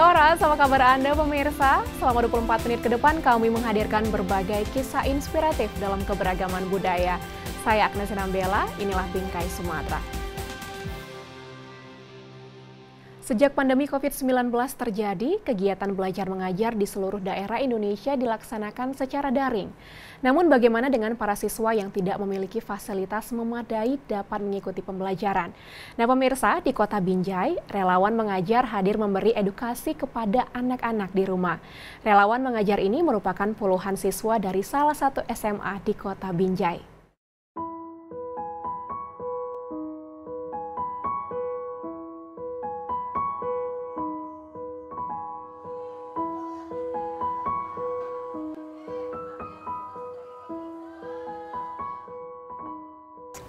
Horas, apa kabar Anda pemirsa? Selama 24 menit ke depan kami menghadirkan berbagai kisah inspiratif dalam keberagaman budaya. Saya Agnes Nambela, inilah Bingkai Sumatera. Sejak pandemi COVID-19 terjadi, kegiatan belajar mengajar di seluruh daerah Indonesia dilaksanakan secara daring. Namun bagaimana dengan para siswa yang tidak memiliki fasilitas memadai dapat mengikuti pembelajaran? Nah pemirsa, di Kota Binjai, relawan mengajar hadir memberi edukasi kepada anak-anak di rumah. Relawan mengajar ini merupakan puluhan siswa dari salah satu SMA di Kota Binjai.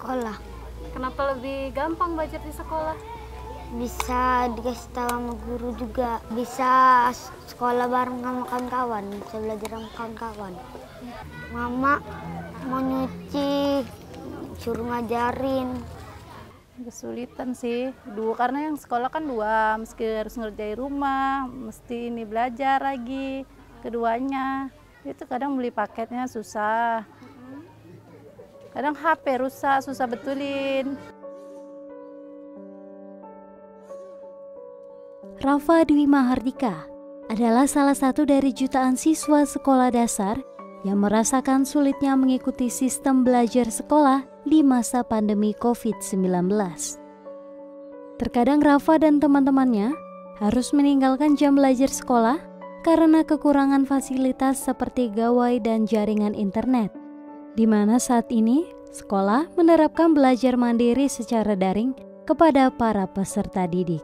Sekolah. Kenapa lebih gampang belajar di sekolah? Bisa dikasih tahu sama guru juga. Bisa sekolah bareng sama kawan-kawan. Bisa belajar sama kawan-kawan. Mama mau nyuci, suruh ngajarin. Kesulitan sih. Dua karena yang sekolah kan dua, meski harus ngerjain rumah, mesti ini belajar lagi. Keduanya itu kadang beli paketnya susah. Kadang HP rusak, susah betulin. Rafa Dwi Mahardika adalah salah satu dari jutaan siswa sekolah dasar yang merasakan sulitnya mengikuti sistem belajar sekolah di masa pandemi COVID-19. Terkadang Rafa dan teman-temannya harus meninggalkan jam belajar sekolah karena kekurangan fasilitas seperti gawai dan jaringan internet. Di mana saat ini sekolah menerapkan belajar mandiri secara daring kepada para peserta didik.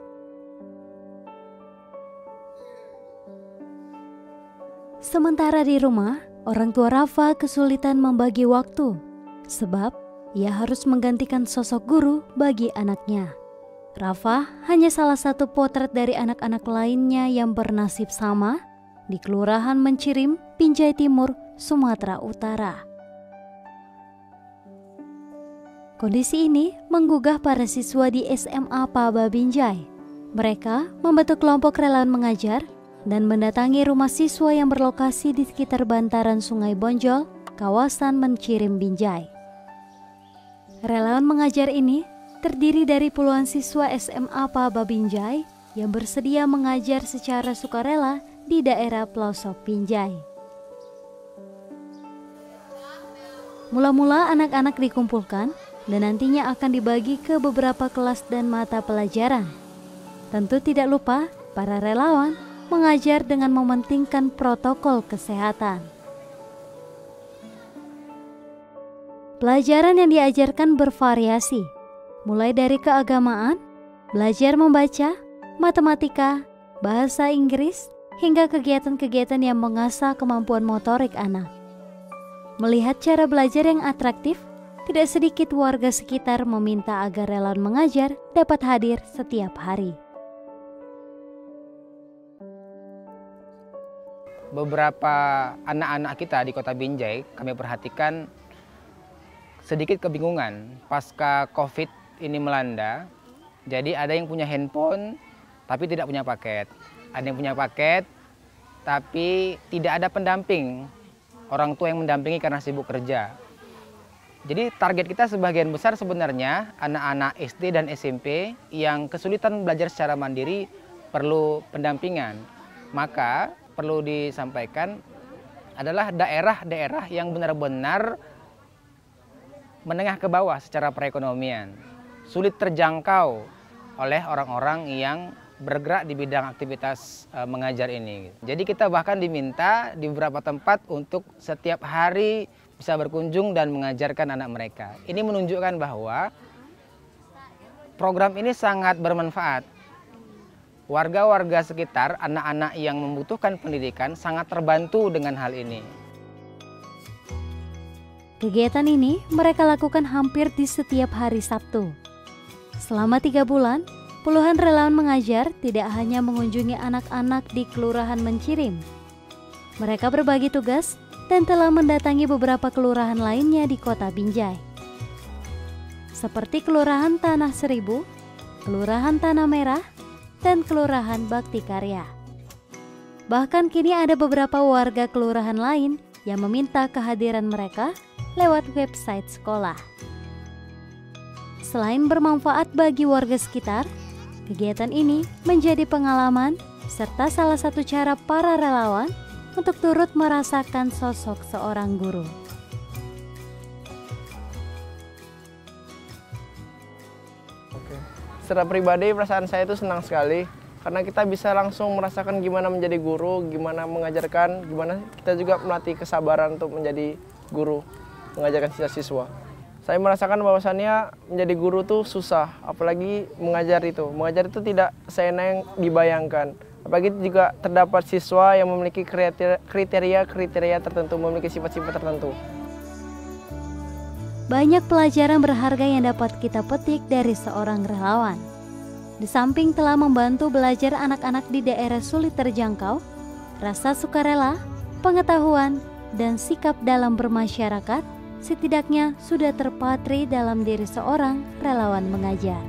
Sementara di rumah, orang tua Rafa kesulitan membagi waktu, sebab ia harus menggantikan sosok guru bagi anaknya. Rafa hanya salah satu potret dari anak-anak lainnya yang bernasib sama di Kelurahan Mencirim, Binjai Timur, Sumatera Utara. Kondisi ini menggugah para siswa di SMA Paba Binjai. Mereka membentuk kelompok relawan mengajar dan mendatangi rumah siswa yang berlokasi di sekitar bantaran Sungai Bonjol, kawasan Mencirim Binjai. Relawan mengajar ini terdiri dari puluhan siswa SMA Paba Binjai yang bersedia mengajar secara sukarela di daerah pelosok Binjai. Mula-mula anak-anak dikumpulkan dan nantinya akan dibagi ke beberapa kelas dan mata pelajaran. Tentu tidak lupa, para relawan mengajar dengan mementingkan protokol kesehatan. Pelajaran yang diajarkan bervariasi, mulai dari keagamaan, belajar membaca, matematika, bahasa Inggris, hingga kegiatan-kegiatan yang mengasah kemampuan motorik anak. Melihat cara belajar yang atraktif, tidak sedikit warga sekitar meminta agar relawan mengajar dapat hadir setiap hari. Beberapa anak-anak kita di Kota Binjai kami perhatikan sedikit kebingungan pasca COVID ini melanda. Jadi ada yang punya handphone tapi tidak punya paket. Ada yang punya paket tapi tidak ada pendamping. Orang tua yang mendampingi karena sibuk kerja. Jadi target kita sebagian besar sebenarnya anak-anak SD dan SMP yang kesulitan belajar secara mandiri perlu pendampingan. Maka perlu disampaikan adalah daerah-daerah yang benar-benar menengah ke bawah secara perekonomian. Sulit terjangkau oleh orang-orang yang bergerak di bidang aktivitas mengajar ini. Jadi kita bahkan diminta di beberapa tempat untuk setiap hari bisa berkunjung dan mengajarkan anak mereka. Ini menunjukkan bahwa program ini sangat bermanfaat. Warga-warga sekitar, anak-anak yang membutuhkan pendidikan sangat terbantu dengan hal ini. Kegiatan ini mereka lakukan hampir di setiap hari Sabtu. Selama 3 bulan, puluhan relawan mengajar tidak hanya mengunjungi anak-anak di Kelurahan Mencirim. Mereka berbagi tugas dan telah mendatangi beberapa kelurahan lainnya di Kota Binjai. Seperti Kelurahan Tanah Seribu, Kelurahan Tanah Merah, dan Kelurahan Bakti Karya. Bahkan kini ada beberapa warga kelurahan lain yang meminta kehadiran mereka lewat website sekolah. Selain bermanfaat bagi warga sekitar, kegiatan ini menjadi pengalaman serta salah satu cara para relawan untuk turut merasakan sosok seorang guru. Secara pribadi perasaan saya itu senang sekali karena kita bisa langsung merasakan gimana menjadi guru, gimana mengajarkan, gimana kita juga melatih kesabaran untuk menjadi guru, mengajarkan siswa-siswa. Saya merasakan bahwasannya menjadi guru tuh susah, apalagi mengajar itu. Mengajar itu tidak seenak yang dibayangkan. Apalagi juga terdapat siswa yang memiliki kriteria tertentu, memiliki sifat-sifat tertentu. Banyak pelajaran berharga yang dapat kita petik dari seorang relawan. Di samping telah membantu belajar anak-anak di daerah sulit terjangkau, rasa sukarela, pengetahuan, dan sikap dalam bermasyarakat setidaknya sudah terpatri dalam diri seorang relawan mengajar.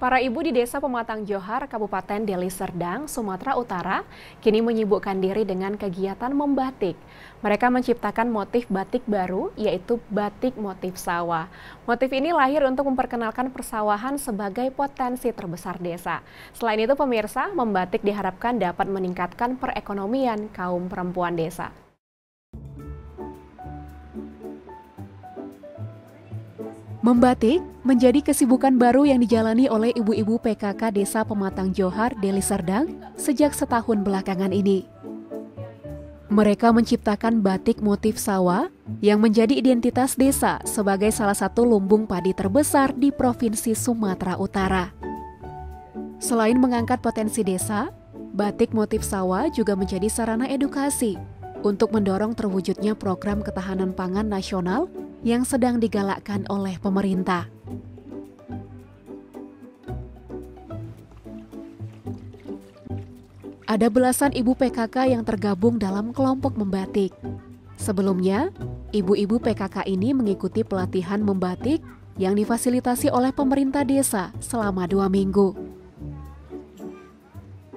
Para ibu di Desa Pematang Johar, Kabupaten Deli Serdang, Sumatera Utara, kini menyibukkan diri dengan kegiatan membatik. Mereka menciptakan motif batik baru, yaitu batik motif sawah. Motif ini lahir untuk memperkenalkan persawahan sebagai potensi terbesar desa. Selain itu, pemirsa, membatik diharapkan dapat meningkatkan perekonomian kaum perempuan desa. Membatik menjadi kesibukan baru yang dijalani oleh ibu-ibu PKK Desa Pematang Johar, Deli Serdang sejak setahun belakangan ini. Mereka menciptakan batik motif sawah yang menjadi identitas desa sebagai salah satu lumbung padi terbesar di Provinsi Sumatera Utara. Selain mengangkat potensi desa, batik motif sawah juga menjadi sarana edukasi untuk mendorong terwujudnya program ketahanan pangan nasional yang sedang digalakkan oleh pemerintah. Ada belasan ibu PKK yang tergabung dalam kelompok membatik. Sebelumnya, ibu-ibu PKK ini mengikuti pelatihan membatik yang difasilitasi oleh pemerintah desa selama 2 minggu.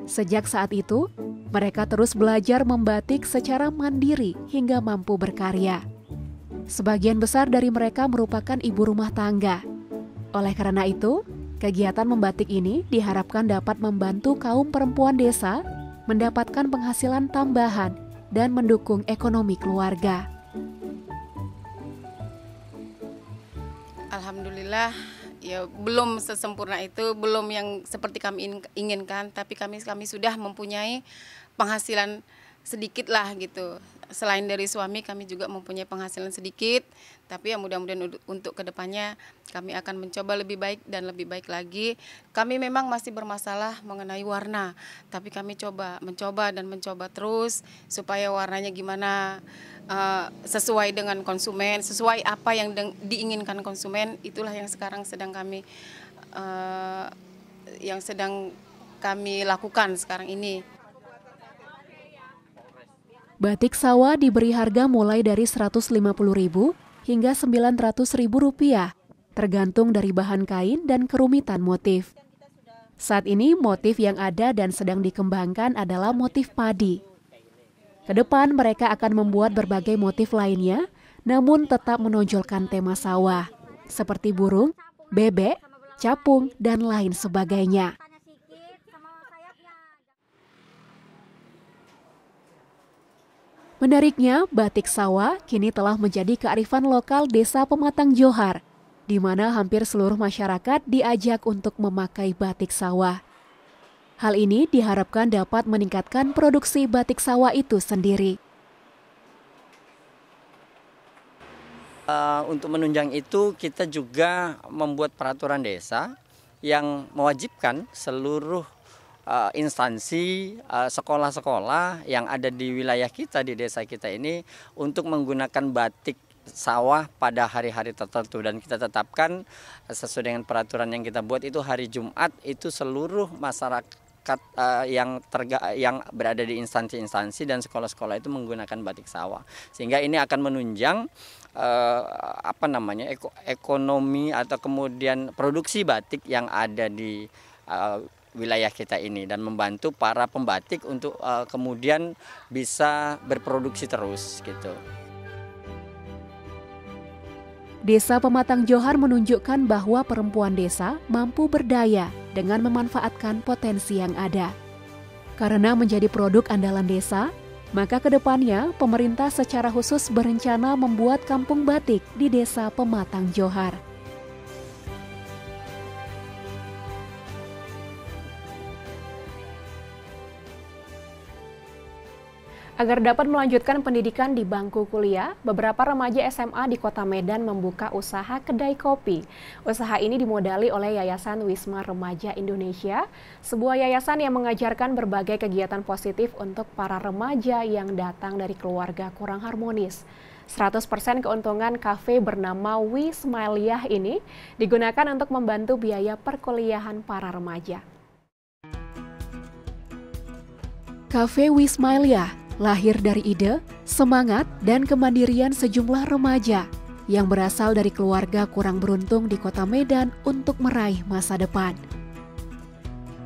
Sejak saat itu, mereka terus belajar membatik secara mandiri hingga mampu berkarya. Sebagian besar dari mereka merupakan ibu rumah tangga. Oleh karena itu, kegiatan membatik ini diharapkan dapat membantu kaum perempuan desa mendapatkan penghasilan tambahan dan mendukung ekonomi keluarga. Alhamdulillah, ya belum sesempurna itu, belum yang seperti kami inginkan, tapi kami sudah mempunyai penghasilan sedikit lah gitu. Selain dari suami, kami juga mempunyai penghasilan sedikit, tapi ya mudah-mudahan untuk kedepannya kami akan mencoba lebih baik dan lebih baik lagi. Kami memang masih bermasalah mengenai warna, tapi kami mencoba terus supaya warnanya gimana sesuai dengan konsumen, sesuai apa yang diinginkan konsumen. Itulah yang sekarang sedang kami lakukan sekarang ini. Batik sawah diberi harga mulai dari Rp150.000 hingga Rp900.000, tergantung dari bahan kain dan kerumitan motif. Saat ini motif yang ada dan sedang dikembangkan adalah motif padi. Kedepan mereka akan membuat berbagai motif lainnya, namun tetap menonjolkan tema sawah, seperti burung, bebek, capung, dan lain sebagainya. Menariknya, batik sawah kini telah menjadi kearifan lokal Desa Pematang Johar, di mana hampir seluruh masyarakat diajak untuk memakai batik sawah. Hal ini diharapkan dapat meningkatkan produksi batik sawah itu sendiri. Untuk menunjang itu, kita juga membuat peraturan desa yang mewajibkan seluruh instansi, sekolah-sekolah yang ada di wilayah kita, di desa kita ini, untuk menggunakan batik sawah pada hari-hari tertentu. Dan kita tetapkan sesuai dengan peraturan yang kita buat itu hari Jumat, itu seluruh masyarakat masyarakat yang berada di instansi-instansi dan sekolah-sekolah itu menggunakan batik sawah, sehingga ini akan menunjang ekonomi atau kemudian produksi batik yang ada di wilayah kita ini, dan membantu para pembatik untuk kemudian bisa berproduksi terus gitu. Desa Pematang Johar menunjukkan bahwa perempuan desa mampu berdaya dengan memanfaatkan potensi yang ada. Karena menjadi produk andalan desa, maka kedepannya pemerintah secara khusus berencana membuat kampung batik di Desa Pematang Johar. Agar dapat melanjutkan pendidikan di bangku kuliah, beberapa remaja SMA di Kota Medan membuka usaha kedai kopi. Usaha ini dimodali oleh Yayasan Wisma Remaja Indonesia, sebuah yayasan yang mengajarkan berbagai kegiatan positif untuk para remaja yang datang dari keluarga kurang harmonis. 100% keuntungan kafe bernama Wismailiyah ini digunakan untuk membantu biaya perkuliahan para remaja. Kafe Wismailiyah lahir dari ide, semangat, dan kemandirian sejumlah remaja yang berasal dari keluarga kurang beruntung di Kota Medan untuk meraih masa depan.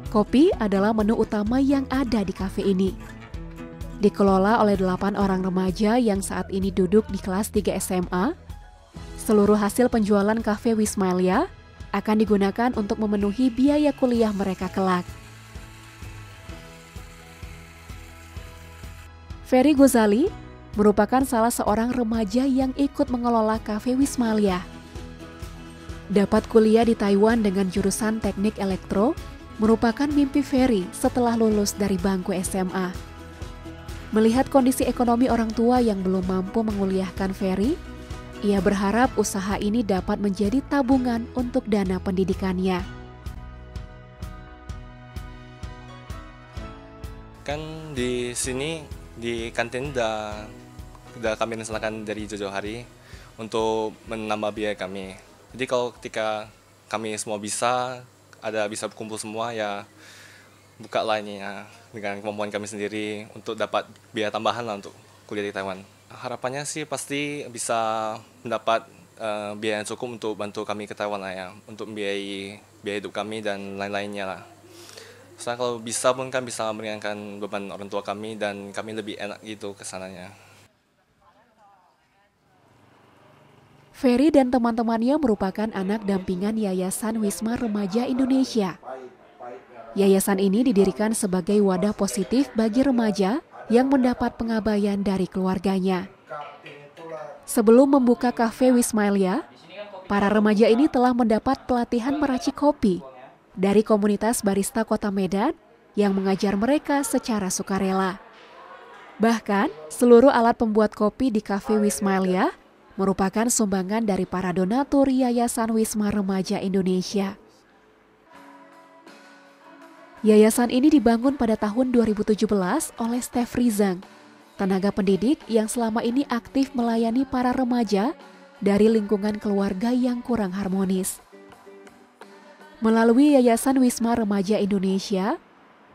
Kopi adalah menu utama yang ada di kafe ini. Dikelola oleh 8 orang remaja yang saat ini duduk di kelas 3 SMA, seluruh hasil penjualan kafe Wismailiyah akan digunakan untuk memenuhi biaya kuliah mereka kelak. Ferry Gozali merupakan salah seorang remaja yang ikut mengelola kafe Wismailiyah. Dapat kuliah di Taiwan dengan jurusan teknik elektro merupakan mimpi Ferry setelah lulus dari bangku SMA. Melihat kondisi ekonomi orang tua yang belum mampu menguliahkan Ferry, ia berharap usaha ini dapat menjadi tabungan untuk dana pendidikannya. Kan di sini di kantin udah kami rencanakan dari jauh-jauh hari untuk menambah biaya kami. Jadi kalau ketika kami semua bisa kumpul semua, ya buka lah ini ya dengan kemampuan kami sendiri untuk dapat biaya tambahan lah untuk kuliah di Taiwan. Harapannya sih pasti bisa mendapat biaya yang cukup untuk bantu kami ke Taiwan lah ya, untuk biaya hidup kami dan lain-lainnya lah. Soalnya kalau bisa pun kan bisa meringankan beban orang tua kami dan kami lebih enak gitu kesananya. Ferry dan teman-temannya merupakan anak dampingan Yayasan Wisma Remaja Indonesia. Yayasan ini didirikan sebagai wadah positif bagi remaja yang mendapat pengabaian dari keluarganya. Sebelum membuka kafe Wismailiyah, para remaja ini telah mendapat pelatihan meracik kopi dari komunitas barista Kota Medan yang mengajar mereka secara sukarela. Bahkan, seluruh alat pembuat kopi di kafe Wismailiyah merupakan sumbangan dari para donatur Yayasan Wisma Remaja Indonesia. Yayasan ini dibangun pada tahun 2017 oleh Steph Rizang, tenaga pendidik yang selama ini aktif melayani para remaja dari lingkungan keluarga yang kurang harmonis. Melalui Yayasan Wisma Remaja Indonesia,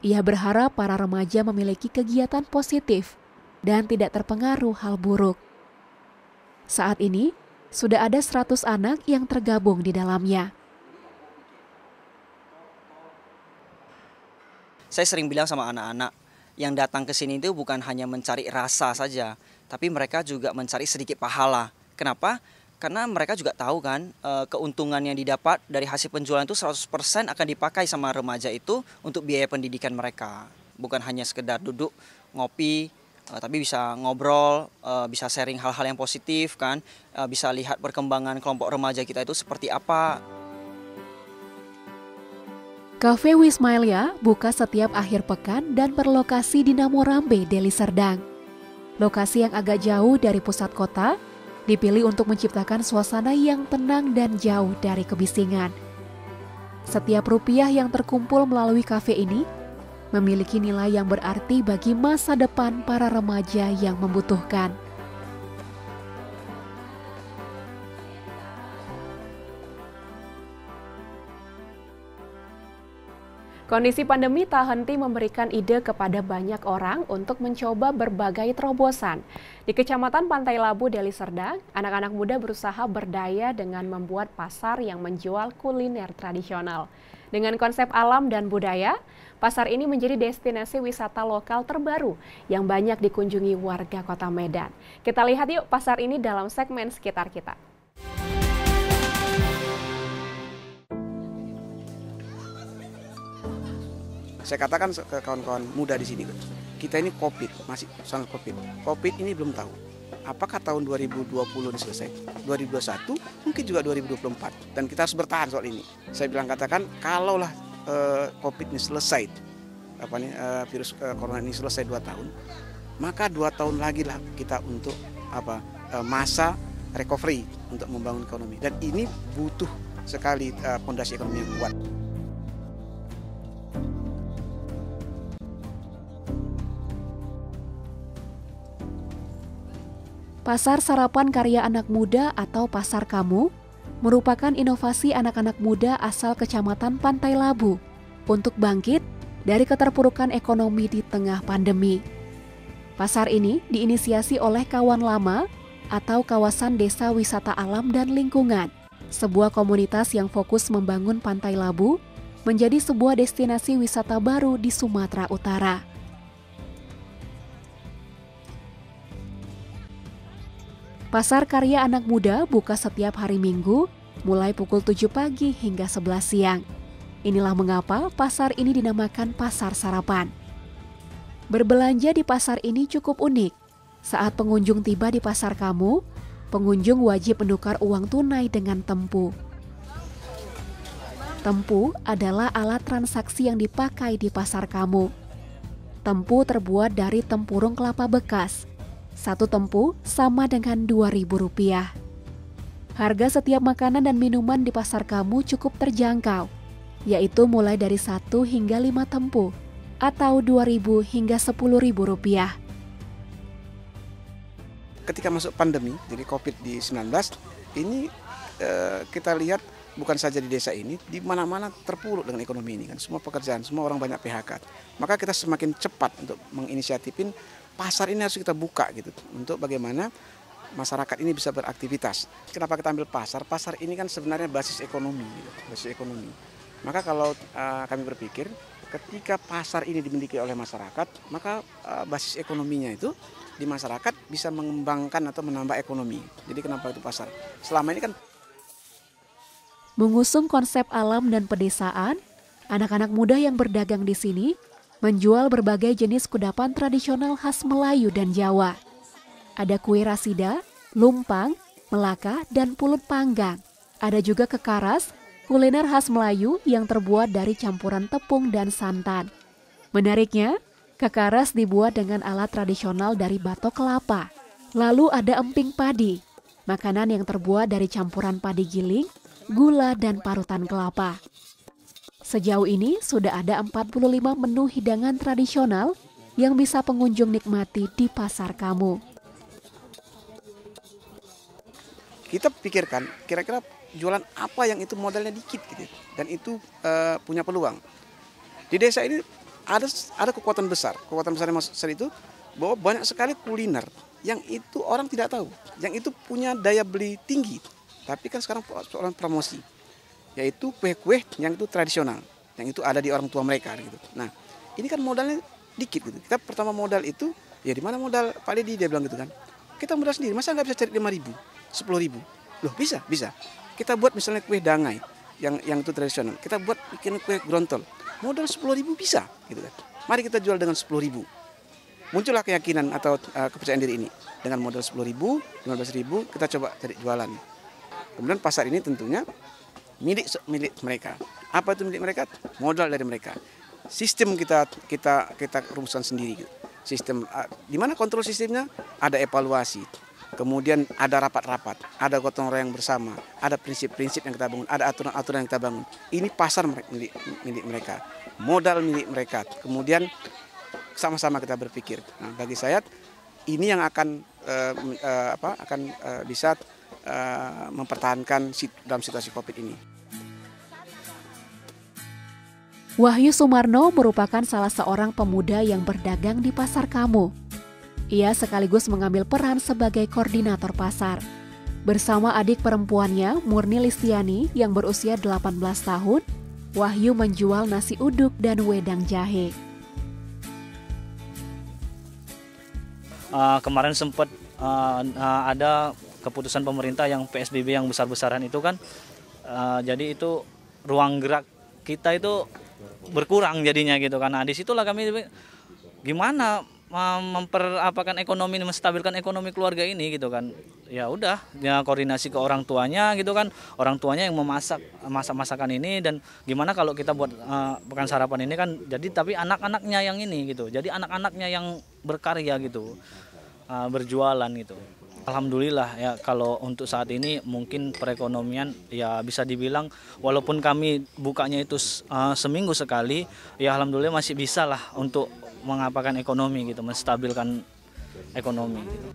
ia berharap para remaja memiliki kegiatan positif dan tidak terpengaruh hal buruk. Saat ini, sudah ada 100 anak yang tergabung di dalamnya. Saya sering bilang sama anak-anak yang datang ke sini itu bukan hanya mencari rasa saja, tapi mereka juga mencari sedikit pahala. Kenapa? Karena mereka juga tahu kan keuntungan yang didapat dari hasil penjualan itu 100% akan dipakai sama remaja itu untuk biaya pendidikan mereka. Bukan hanya sekedar duduk, ngopi, tapi bisa ngobrol, bisa sharing hal-hal yang positif kan, bisa lihat perkembangan kelompok remaja kita itu seperti apa. Kafe Wismailiyah buka setiap akhir pekan dan berlokasi di Namorambe, Deli Serdang. Lokasi yang agak jauh dari pusat kota, dipilih untuk menciptakan suasana yang tenang dan jauh dari kebisingan. Setiap rupiah yang terkumpul melalui kafe ini memiliki nilai yang berarti bagi masa depan para remaja yang membutuhkan. Kondisi pandemi tak henti memberikan ide kepada banyak orang untuk mencoba berbagai terobosan. Di Kecamatan Pantai Labu, Deli Serdang, anak-anak muda berusaha berdaya dengan membuat pasar yang menjual kuliner tradisional. Dengan konsep alam dan budaya, pasar ini menjadi destinasi wisata lokal terbaru yang banyak dikunjungi warga Kota Medan. Kita lihat yuk pasar ini dalam segmen Sekitar Kita. Saya katakan ke kawan-kawan muda di sini, kita ini COVID, masih sangat COVID. COVID ini belum tahu. Apakah tahun 2020 ini selesai? 2021, mungkin juga 2024. Dan kita harus bertahan soal ini. Saya bilang katakan, kalaulah COVID ini selesai, virus corona ini selesai 2 tahun, maka 2 tahun lagi lah kita untuk masa recovery untuk membangun ekonomi. Dan ini butuh sekali fondasi ekonomi yang kuat. Pasar Sarapan Karya Anak Muda atau Pasar Kamu merupakan inovasi anak-anak muda asal Kecamatan Pantai Labu untuk bangkit dari keterpurukan ekonomi di tengah pandemi. Pasar ini diinisiasi oleh Kawan Lama atau Kawasan Desa Wisata Alam dan Lingkungan, sebuah komunitas yang fokus membangun Pantai Labu menjadi sebuah destinasi wisata baru di Sumatera Utara. Pasar Karya Anak Muda buka setiap hari Minggu, mulai pukul 7 pagi hingga 11 siang. Inilah mengapa pasar ini dinamakan Pasar Sarapan. Berbelanja di pasar ini cukup unik. Saat pengunjung tiba di Pasar Kamu, pengunjung wajib menukar uang tunai dengan tempu. Tempu adalah alat transaksi yang dipakai di Pasar Kamu. Tempu terbuat dari tempurung kelapa bekas. 1 tempu sama dengan Rp2.000. Harga setiap makanan dan minuman di Pasar Kamu cukup terjangkau, yaitu mulai dari 1 hingga 5 tempu, atau Rp2.000 hingga Rp10.000. Ketika masuk pandemi, jadi COVID-19, ini kita lihat bukan saja di desa ini, di mana-mana terpuruk dengan ekonomi ini kan, semua pekerjaan, semua orang banyak PHK. Maka kita semakin cepat untuk menginisiatifin pasar ini harus kita buka gitu, untuk bagaimana masyarakat ini bisa beraktivitas. Kenapa kita ambil pasar? Pasar ini kan sebenarnya basis ekonomi, gitu, basis ekonomi. Maka kalau kami berpikir, ketika pasar ini dimiliki oleh masyarakat, maka basis ekonominya itu di masyarakat bisa mengembangkan atau menambah ekonomi. Jadi kenapa itu pasar? Selama ini kan mengusung konsep alam dan pedesaan, anak-anak muda yang berdagang di sini menjual berbagai jenis kudapan tradisional khas Melayu dan Jawa. Ada kue rasida, lumpang, melaka, dan pulut panggang. Ada juga kekaras, kuliner khas Melayu yang terbuat dari campuran tepung dan santan. Menariknya, kekaras dibuat dengan alat tradisional dari batok kelapa. Lalu ada emping padi, makanan yang terbuat dari campuran padi giling, gula, dan parutan kelapa. Sejauh ini sudah ada 45 menu hidangan tradisional yang bisa pengunjung nikmati di Pasar Kamu. kita pikirkan kira-kira jualan apa yang itu modalnya dikit gitu, dan itu punya peluang. Di desa ini ada kekuatan besar yang besar itu bahwa banyak sekali kuliner yang itu orang tidak tahu, yang itu punya daya beli tinggi. Tapi kan sekarang soalan promosi, yaitu kue-kue yang itu tradisional, yang itu ada di orang tua mereka gitu. Nah, ini kan modalnya dikit gitu. Kita pertama modal itu, ya di mana modal Pak Dedi, dia bilang gitu kan. Kita modal sendiri, masa nggak bisa cari 5.000, 10.000? Loh bisa. Kita buat misalnya kue dangai yang itu tradisional. Kita buat bikin kue grontol, modal 10.000 bisa gitu kan. Mari kita jual dengan 10.000. Muncullah keyakinan atau kepercayaan diri ini. Dengan modal 10.000, 15.000, kita coba cari jualan. Kemudian pasar ini tentunya milik mereka. Apa itu milik mereka? Modal dari mereka. Sistem kita rumuskan sendiri. Sistem di mana kontrol sistemnya? Ada evaluasi. Kemudian ada rapat-rapat, ada gotong royong bersama, ada prinsip-prinsip yang kita bangun, ada aturan-aturan yang kita bangun. Ini pasar milik mereka, modal milik mereka. Kemudian sama-sama kita berpikir. Nah, bagi saya ini yang akan bisa mempertahankan dalam situasi COVID ini. Wahyu Sumarno merupakan salah seorang pemuda yang berdagang di Pasar Kamu. Ia sekaligus mengambil peran sebagai koordinator pasar. Bersama adik perempuannya, Murni Listiani, yang berusia 18 tahun, Wahyu menjual nasi uduk dan wedang jahe. Kemarin sempat ada keputusan pemerintah yang PSBB yang besar-besaran itu kan, jadi itu ruang gerak kita itu berkurang jadinya gitu kan. Nah, disitulah kami gimana memperapakan ekonomi, menstabilkan ekonomi keluarga ini gitu kan. Ya udah, ya koordinasi ke orang tuanya gitu kan. Orang tuanya yang memasak masakan ini, dan gimana kalau kita buat makan sarapan ini kan, jadi tapi anak-anaknya yang ini gitu. Jadi anak-anaknya yang berkarya gitu, berjualan gitu. Alhamdulillah ya, kalau untuk saat ini mungkin perekonomian ya bisa dibilang walaupun kami bukanya itu seminggu sekali, ya alhamdulillah masih bisa lah untuk mengapakan ekonomi gitu, menstabilkan ekonomi gitu.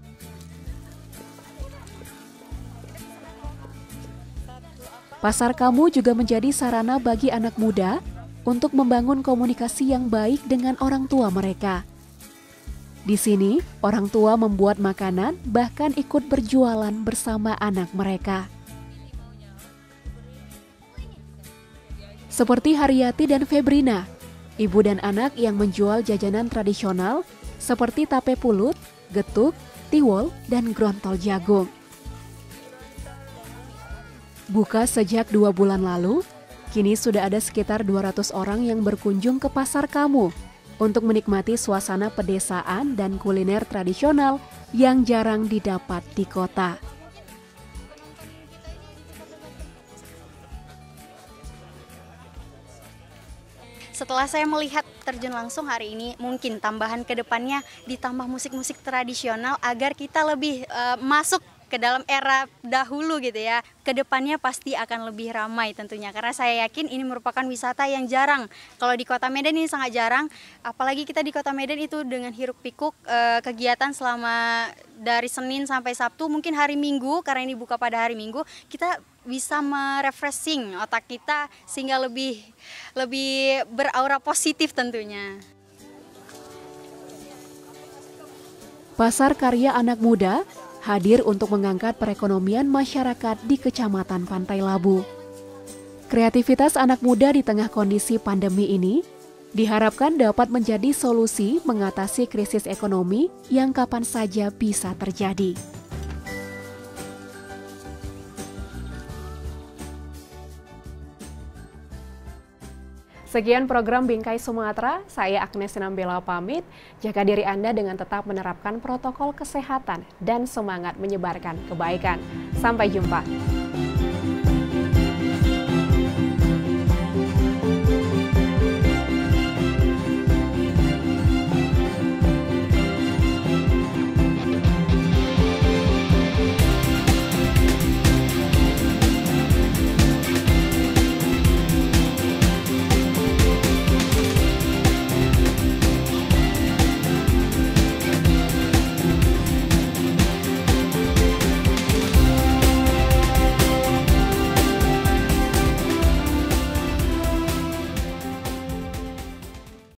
Pasar Kamu juga menjadi sarana bagi anak muda untuk membangun komunikasi yang baik dengan orang tua mereka. Di sini, orang tua membuat makanan, bahkan ikut berjualan bersama anak mereka. Seperti Haryati dan Febrina, ibu dan anak yang menjual jajanan tradisional seperti tape pulut, getuk, tiwol, dan grontol jagung. Buka sejak 2 bulan lalu, kini sudah ada sekitar 200 orang yang berkunjung ke Pasar Kamu untuk menikmati suasana pedesaan dan kuliner tradisional yang jarang didapat di kota. Setelah saya melihat terjun langsung hari ini, mungkin tambahan ke depannya ditambah musik-musik tradisional agar kita lebih masuk ke dalam era dahulu gitu ya. Kedepannya pasti akan lebih ramai tentunya, karena saya yakin ini merupakan wisata yang jarang. Kalau di Kota Medan ini sangat jarang, apalagi kita di Kota Medan itu dengan hiruk pikuk kegiatan selama dari Senin sampai Sabtu, mungkin hari Minggu karena ini buka pada hari Minggu, kita bisa merefreshing otak kita sehingga lebih beraura positif tentunya. Pasar Karya Anak Muda hadir untuk mengangkat perekonomian masyarakat di Kecamatan Pantai Labu. Kreativitas anak muda di tengah kondisi pandemi ini diharapkan dapat menjadi solusi mengatasi krisis ekonomi yang kapan saja bisa terjadi. Sekian program Bingkai Sumatera, saya Agnes Sinambela pamit. Jaga diri Anda dengan tetap menerapkan protokol kesehatan dan semangat menyebarkan kebaikan. Sampai jumpa.